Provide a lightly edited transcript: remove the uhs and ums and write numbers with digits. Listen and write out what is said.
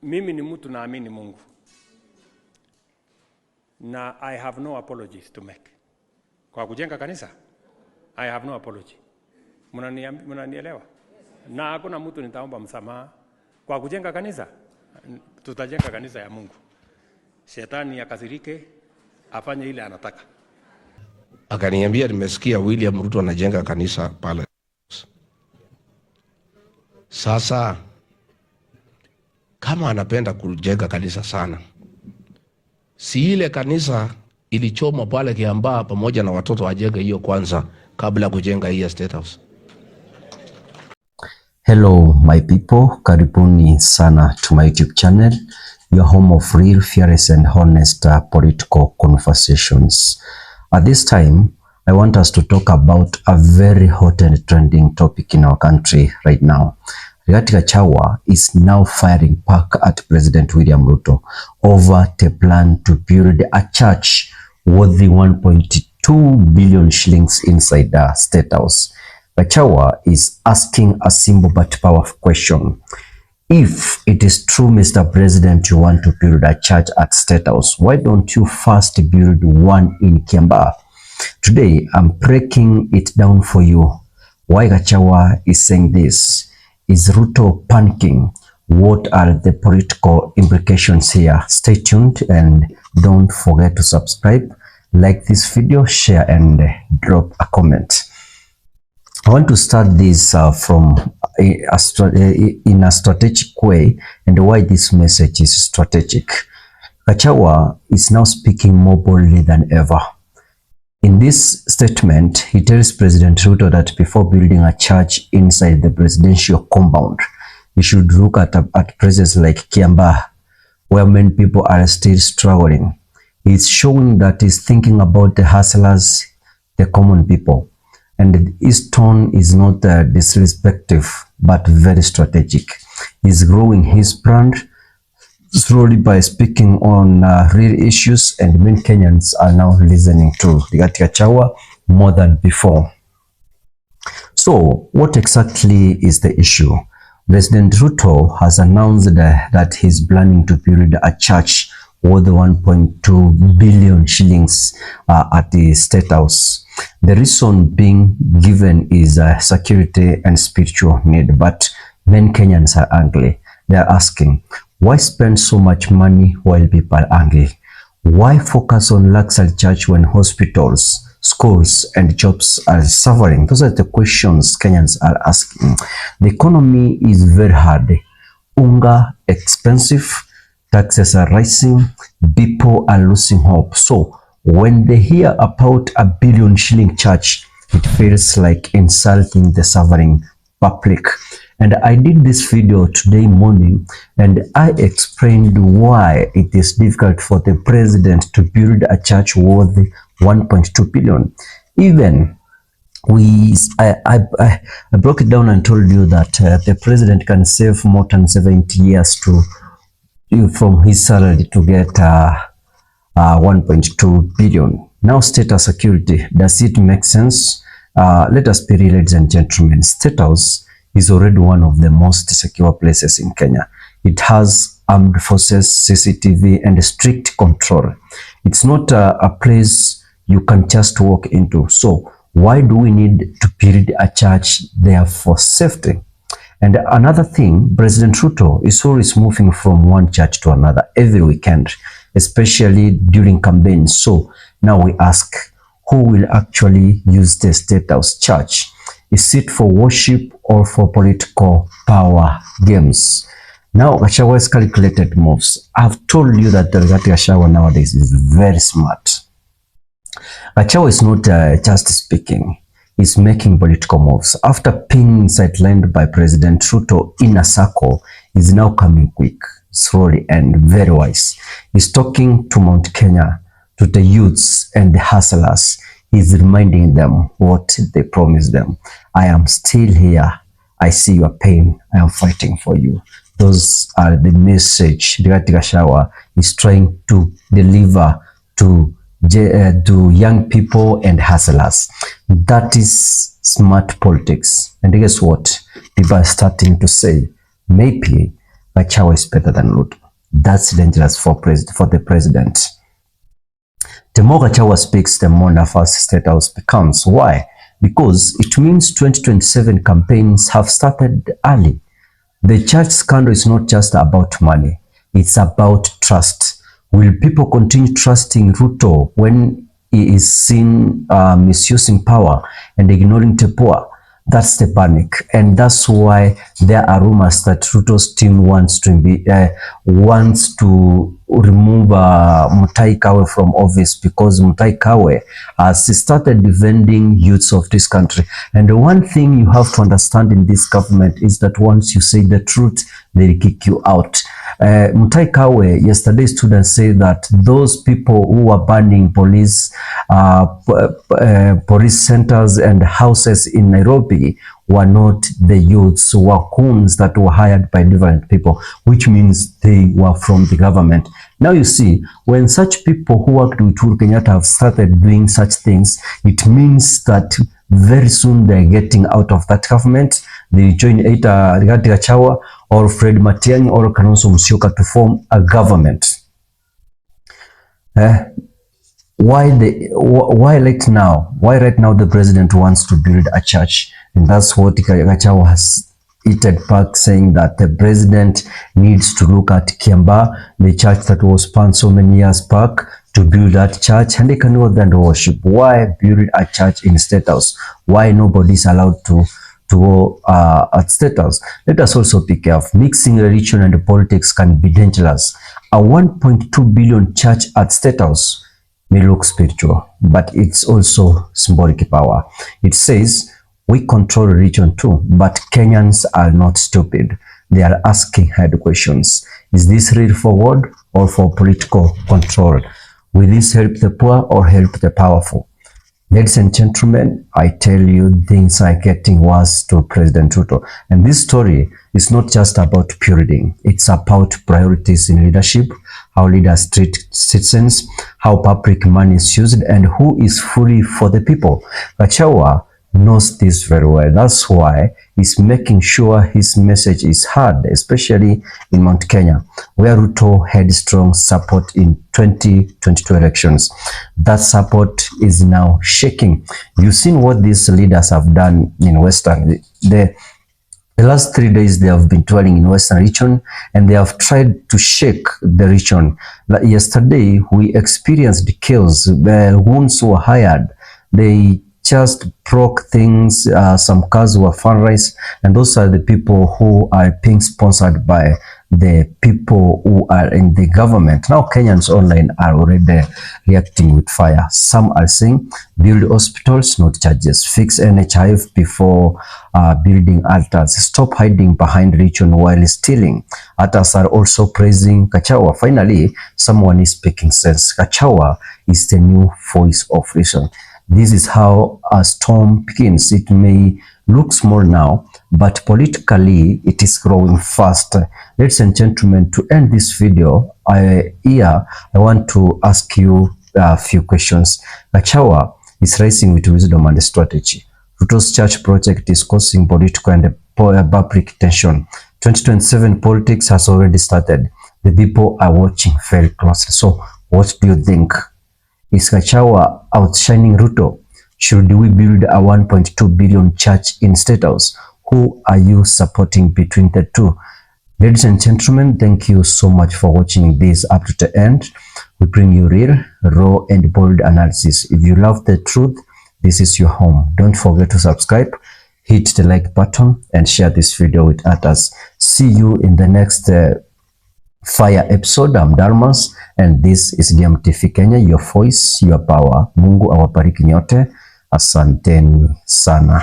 Mimi ni mtu naamini Mungu. Na I have no apologies to make. Kwa kujenga kanisa, I have no apology. Mnanielewa? Na hakuna mtu nitaomba msamaha. Kwa kujenga kanisa, tutajenga kanisa ya Mungu. Shetani akasirike, afanye ile anataka. Akaniambia nimesikia William Ruto anajenga kanisa pale. Sasa kama anapenda kujenga kanisa sana, si ile kanisa ilichoma pale Kiambaa pamoja na watoto wajenge hiyo kwanza kabla kujenga hii State House? Hello my people, karibuni sana to my YouTube channel, your home of real, fearless and honest political conversations. At this time, I want us to talk about a very hot and trending topic in our country right now. Gachagua is now firing back at President William Ruto over the plan to build a church worthy 1.2 billion shillings inside the State House. Gachagua is asking a simple but powerful question. If it is true, Mr. President, you want to build a church at State House, why don't you first build one in Kiambaa? Today, I'm breaking it down for you. Why Gachagua is saying this? Is Ruto panicking? What are the political implications here? Stay tuned and don't forget to subscribe, like this video, share and drop a comment. I want to start this from in a strategic way, and why this message is strategic. Gachagua is now speaking more boldly than ever. In this statement, he tells President Ruto that before building a church inside the presidential compound, he should look at places like Kiambaa, where many people are still struggling. He's showing that he's thinking about the hustlers, the common people. And his tone is not disrespectful, but very strategic. He's growing his brand slowly by speaking on real issues, and many Kenyans are now listening to Gachagua more than before. So, what exactly is the issue? President Ruto has announced that he's planning to build a church worth 1.2 billion shillings at the State House. The reason being given is security and spiritual need, but many Kenyans are angry. They are asking, why spend so much money while people are angry? Why focus on luxury church when hospitals, schools and jobs are suffering? Those are the questions Kenyans are asking. The economy is very hard. Unga expensive, taxes are rising, people are losing hope. So when they hear about a billion shilling church, it feels like insulting the suffering public. And I did this video today morning, and I explained why it is difficult for the president to build a church worth 1.2 billion. Even I broke it down and told you that the president can save more than 70 years from his salary to get 1.2 billion. Now, state of security, does it make sense? Let us be real, ladies and gentlemen. State House is already one of the most secure places in Kenya. It has armed forces, CCTV, and strict control. It's not a place you can just walk into. So why do we need to build a church there for safety? And another thing, President Ruto is always moving from one church to another every weekend, especially during campaigns. So now we ask, who will actually use the State House church? Is it for worship or for political power games? Now, Gachagua's calculated moves. I've told you that Gachagua nowadays is very smart. Gachagua is not just speaking. He's making political moves. After being sidelined by President Ruto in a circle, he's now coming quick, slowly and very wise. He's talking to Mount Kenya, to the youths and the hustlers. He's reminding them what they promised them. I am still here. I see your pain. I am fighting for you. Those are the message Gachagua is trying to deliver to young people and hustlers. That is smart politics. And guess what? People are starting to say, maybe Gachagua is better than Ruto. That's dangerous for the president. The more Gachagua speaks, the more nefarious State House becomes. Why? Because it means 2027 campaigns have started early. The church scandal is not just about money. It's about trust. Will people continue trusting Ruto when he is seen misusing power and ignoring the poor? That's the panic, and that's why there are rumors that Ruto's team wants to remove Mutahi Kagwe from office, because Mutahi Kagwe has started defending youths of this country. And the one thing you have to understand in this government is that once you say the truth, they'll kick you out. Mutahi Kagwe yesterday stood and said that those people who are burning police centers and houses in Nairobi were not the youths, were goons that were hired by different people, which means they were from the government. Now you see, when such people who worked with Uhuru Kenyatta have started doing such things, it means that very soon they're getting out of that government. They join either Rigathi Gachagua or Fred Matiang'i or Kalonzo Musyoka to form a government. Why right now the president wants to build a church? And that's what Gachagua has hit back, saying that the president needs to look at Kiamba, the church that was planned so many years back, to build that church, and they can go there and worship. Why build a church in State House? Why nobody is allowed to go at State House? Let us also be careful. Mixing religion and politics can be dangerous. A 1.2 billion church at State House may look spiritual, but it's also symbolic power. It says we control religion too, but Kenyans are not stupid. They are asking hard questions. Is this real for God or for political control? Will this help the poor or help the powerful? Ladies and gentlemen, I tell you, things are getting worse to President Ruto. And this story is not just about purity. It's about priorities in leadership, how leaders treat citizens, how public money is used, and who is fully for the people. Gachagua knows this very well. That's why he's making sure his message is heard, especially in Mount Kenya, where Ruto had strong support in 2022 elections. That support is now shaking. You've seen what these leaders have done in Western. The last 3 days, they have been dwelling in Western region, and they have tried to shake the region. Like yesterday, we experienced chaos. The wounds were hired. They just broke things. Some cars were fundraised, and those are the people who are being sponsored by the people who are in the government. Now Kenyans online are already reacting with fire. Some are saying build hospitals, not churches. Fix NHIF before building altars. Stop hiding behind religion while stealing. Others are also praising Gachagua. Finally, someone is speaking sense. Gachagua is the new voice of reason. This is how a storm begins. It may look small now, but politically it is growing fast. Ladies and gentlemen, to end this video, I want to ask you a few questions. Gachagua is rising with wisdom and strategy. Ruto's church project is causing political and public tension. 2027 politics has already started. The people are watching very closely. So what do you think? Is Gachagua outshining Ruto? Should we build a 1.2 billion church in State House? Who are you supporting between the two? Ladies and gentlemen, thank you so much for watching this up to the end. We bring you real, raw, and bold analysis. If you love the truth, this is your home. Don't forget to subscribe, hit the like button, and share this video with others. See you in the next fire episode. I'm Darmas, and this is DMTV Kenya, your voice, your power. Mungu awabariki nyote. Asanteni sana.